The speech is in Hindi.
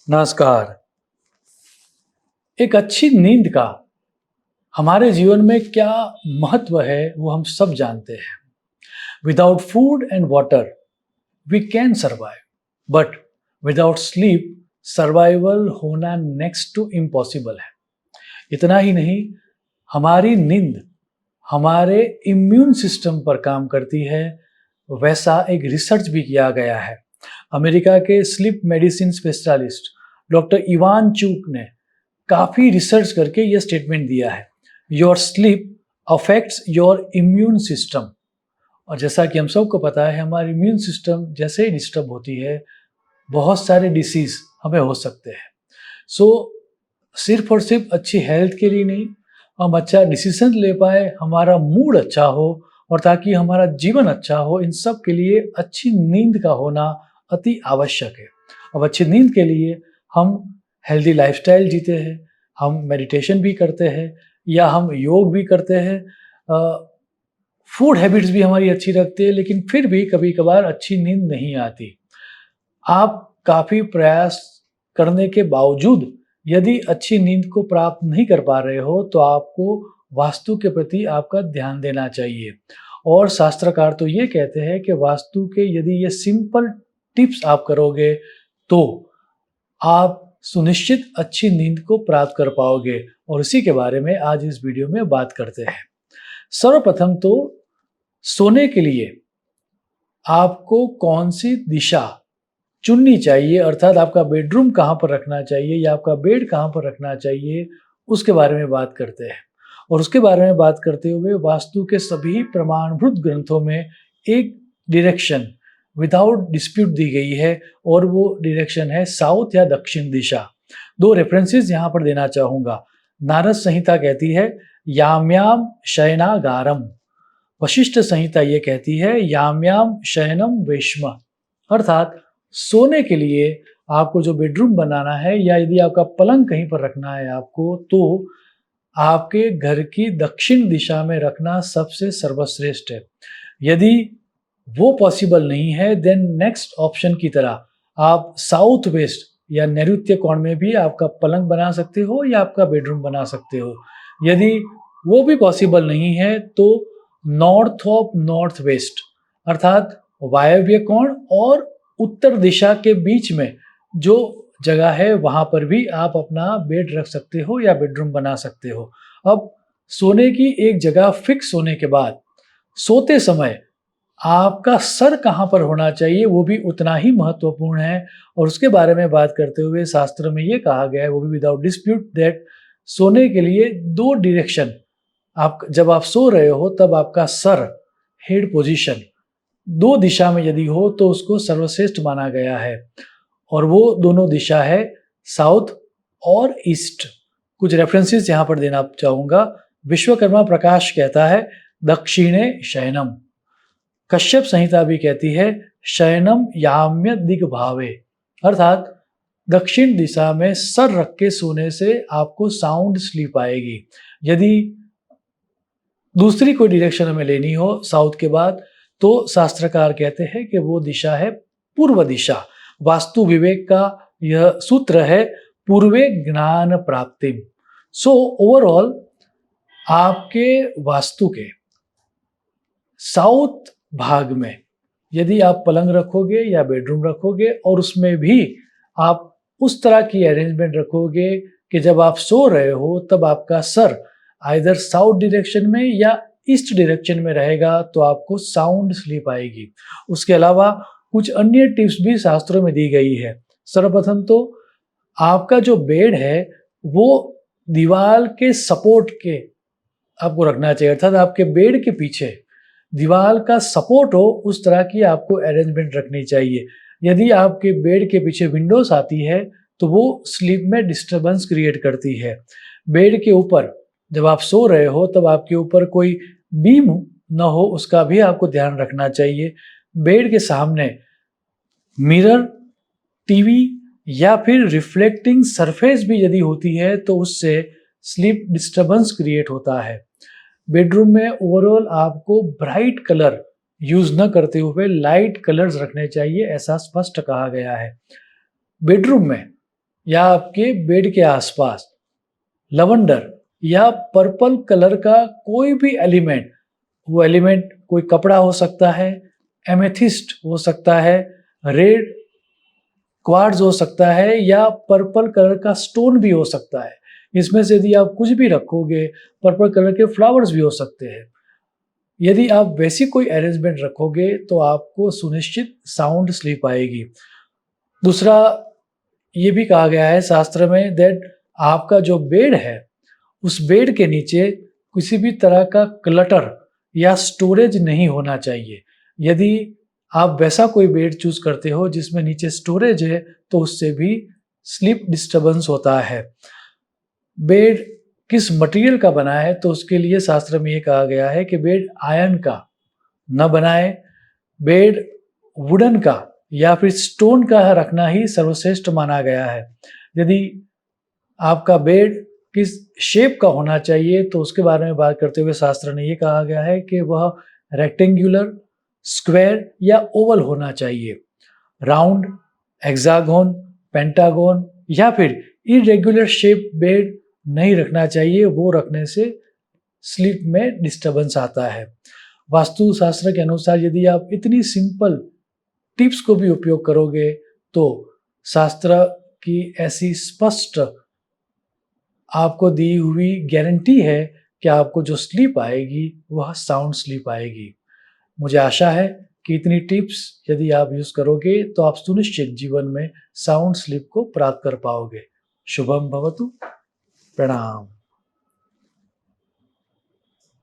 नमस्कार। एक अच्छी नींद का हमारे जीवन में क्या महत्व है वो हम सब जानते हैं। Without food and water we can survive, but without sleep survival होना नेक्स्ट टू इम्पॉसिबल है। इतना ही नहीं, हमारी नींद हमारे इम्यून सिस्टम पर काम करती है। वैसा एक रिसर्च भी किया गया है। अमेरिका के sleep medicine specialist doctor Ivan चूक ने काफ़ी रिसर्च करके ये स्टेटमेंट दिया है, your sleep affects your immune system. और जैसा कि हम सबको पता है, हमारी इम्यून सिस्टम जैसे ही डिस्टर्ब होती है, बहुत सारे डिसीज़ हमें हो सकते हैं। सो सिर्फ और सिर्फ अच्छी हेल्थ के लिए नहीं, हम अच्छा डिसीजन ले पाए, हमारा मूड अच्छा हो और ताकि हमारा जीवन अच्छा हो, इन सब के लिए अच्छी नींद का होना अति आवश्यक है। अब अच्छी नींद के लिए हम हेल्दी लाइफस्टाइल जीते हैं, हम मेडिटेशन भी करते हैं या हम योग भी करते हैं, फूड हैबिट्स भी हमारी अच्छी रखते हैं, लेकिन फिर भी कभी कभार अच्छी नींद नहीं आती। आप काफ़ी प्रयास करने के बावजूद यदि अच्छी नींद को प्राप्त नहीं कर पा रहे हो, तो आपको वास्तु के प्रति आपका ध्यान देना चाहिए। और शास्त्रकार तो ये कहते हैं कि वास्तु के यदि ये सिंपल टिप्स आप करोगे तो आप सुनिश्चित अच्छी नींद को प्राप्त कर पाओगे। और इसी के बारे में आज इस वीडियो में बात करते हैं। सर्वप्रथम तो सोने के लिए आपको कौन सी दिशा चुननी चाहिए, अर्थात आपका बेडरूम कहाँ पर रखना चाहिए या आपका बेड कहाँ पर रखना चाहिए, उसके बारे में बात करते हैं। और उसके बारे में बात करते हुए वास्तु के सभी प्रमाणभूत ग्रंथों में एक डायरेक्शन विदाउट डिस्प्यूट दी गई है, और वो डायरेक्शन है साउथ या दक्षिण दिशा। दो रेफरेंसेस यहाँ पर देना चाहूँगा। नारद संहिता कहती है याम्याम शयनागारम, वशिष्ठ संहिता ये कहती है याम्याम शयनम वेश्म। अर्थात सोने के लिए आपको जो बेडरूम बनाना है या यदि आपका पलंग कहीं पर रखना है आपको, तो आपके घर की दक्षिण दिशा में रखना सबसे सर्वश्रेष्ठ है। यदि वो पॉसिबल नहीं है, देन नेक्स्ट ऑप्शन की तरह आप साउथ वेस्ट या नैऋत्य कोण में भी आपका पलंग बना सकते हो या आपका बेडरूम बना सकते हो। यदि वो भी पॉसिबल नहीं है तो नॉर्थ ऑफ नॉर्थ वेस्ट, अर्थात वायव्य कोण और उत्तर दिशा के बीच में जो जगह है, वहाँ पर भी आप अपना बेड रख सकते हो या बेडरूम बना सकते हो। अब सोने की एक जगह फिक्स होने के बाद सोते समय आपका सर कहाँ पर होना चाहिए वो भी उतना ही महत्वपूर्ण है। और उसके बारे में बात करते हुए शास्त्र में ये कहा गया है, वो भी विदाउट डिस्प्यूट, दैट सोने के लिए दो डायरेक्शन, आप जब आप सो रहे हो तब आपका सर हेड पोजीशन दो दिशा में यदि हो तो उसको सर्वश्रेष्ठ माना गया है। और वो दोनों दिशा है साउथ और ईस्ट। कुछ रेफरेंसेस यहाँ पर देना चाहूँगा। विश्वकर्मा प्रकाश कहता है दक्षिणे शयनम। कश्यप संहिता भी कहती है शयनम याम्य दिग्भावे, अर्थात दक्षिण दिशा में सर रख के सोने से आपको साउंड स्लीप आएगी। यदि दूसरी कोई डायरेक्शन हमें लेनी हो साउथ के बाद, तो शास्त्रकार कहते हैं कि वो दिशा है पूर्व दिशा। वास्तु विवेक का यह सूत्र है पूर्वे ज्ञान प्राप्ति। सो ओवरऑल आपके वास्तु के साउथ भाग में यदि आप पलंग रखोगे या बेडरूम रखोगे और उसमें भी आप उस तरह की अरेंजमेंट रखोगे कि जब आप सो रहे हो तब आपका सर आइदर साउथ डायरेक्शन में या ईस्ट डायरेक्शन में रहेगा, तो आपको साउंड स्लीप आएगी। उसके अलावा कुछ अन्य टिप्स भी शास्त्रों में दी गई है। सर्वप्रथम तो आपका जो बेड है वो दीवार के सपोर्ट के आपको रखना चाहिए, अर्थात आपके बेड के पीछे दीवार का सपोर्ट हो उस तरह की आपको अरेंजमेंट रखनी चाहिए। यदि आपके बेड के पीछे विंडोज आती है तो वो स्लीप में डिस्टर्बेंस क्रिएट करती है। बेड के ऊपर जब आप सो रहे हो तब आपके ऊपर कोई बीम न हो, उसका भी आपको ध्यान रखना चाहिए। बेड के सामने मिरर, टीवी या फिर रिफ्लेक्टिंग सरफेस भी यदि होती है तो उससे स्लीप डिस्टर्बेंस क्रिएट होता है। बेडरूम में ओवरऑल आपको ब्राइट कलर यूज न करते हुए लाइट कलर्स रखने चाहिए, ऐसा स्पष्ट कहा गया है। बेडरूम में या आपके बेड के आसपास लवेंडर या पर्पल कलर का कोई भी एलिमेंट, वो एलिमेंट कोई कपड़ा हो सकता है, एमेथिस्ट हो सकता है, रेड क्वार्ट्ज हो सकता है या पर्पल कलर का स्टोन भी हो सकता है। इसमें से यदि आप कुछ भी रखोगे, पर्पल कलर के फ्लावर्स भी हो सकते हैं। यदि आप वैसी कोई अरेंजमेंट रखोगे तो आपको सुनिश्चित साउंड स्लीप आएगी। दूसरा, ये भी कहा गया है शास्त्र में दैट आपका जो बेड है, उस बेड के नीचे किसी भी तरह का क्लटर या स्टोरेज नहीं होना चाहिए। यदि आप वैसा कोई बेड चूज करते हो जिसमें नीचे स्टोरेज है, तो उससे भी स्लीप डिस्टर्बेंस होता है। बेड किस मटेरियल का बना है, तो उसके लिए शास्त्र में ये कहा गया है कि बेड आयरन का न बनाए, बेड वुडन का या फिर स्टोन का रखना ही सर्वश्रेष्ठ माना गया है। यदि आपका बेड किस शेप का होना चाहिए, तो उसके बारे में बात करते हुए शास्त्र ने ये कहा गया है कि वह रेक्टेंगुलर, स्क्वायर या ओवल होना चाहिए। राउंड, हेक्सागोन, पेंटागोन या फिर इरेगुलर शेप बेड नहीं रखना चाहिए। वो रखने से स्लीप में डिस्टर्बेंस आता है। वास्तु शास्त्र के अनुसार यदि आप इतनी सिंपल टिप्स को भी उपयोग करोगे, तो शास्त्र की ऐसी स्पष्ट आपको दी हुई गारंटी है कि आपको जो स्लीप आएगी वह साउंड स्लीप आएगी। मुझे आशा है कि इतनी टिप्स यदि आप यूज करोगे तो आप सुनिश्चित जीवन में साउंड स्लीप को प्राप्त कर पाओगे। शुभम भवतु। प्रणाम।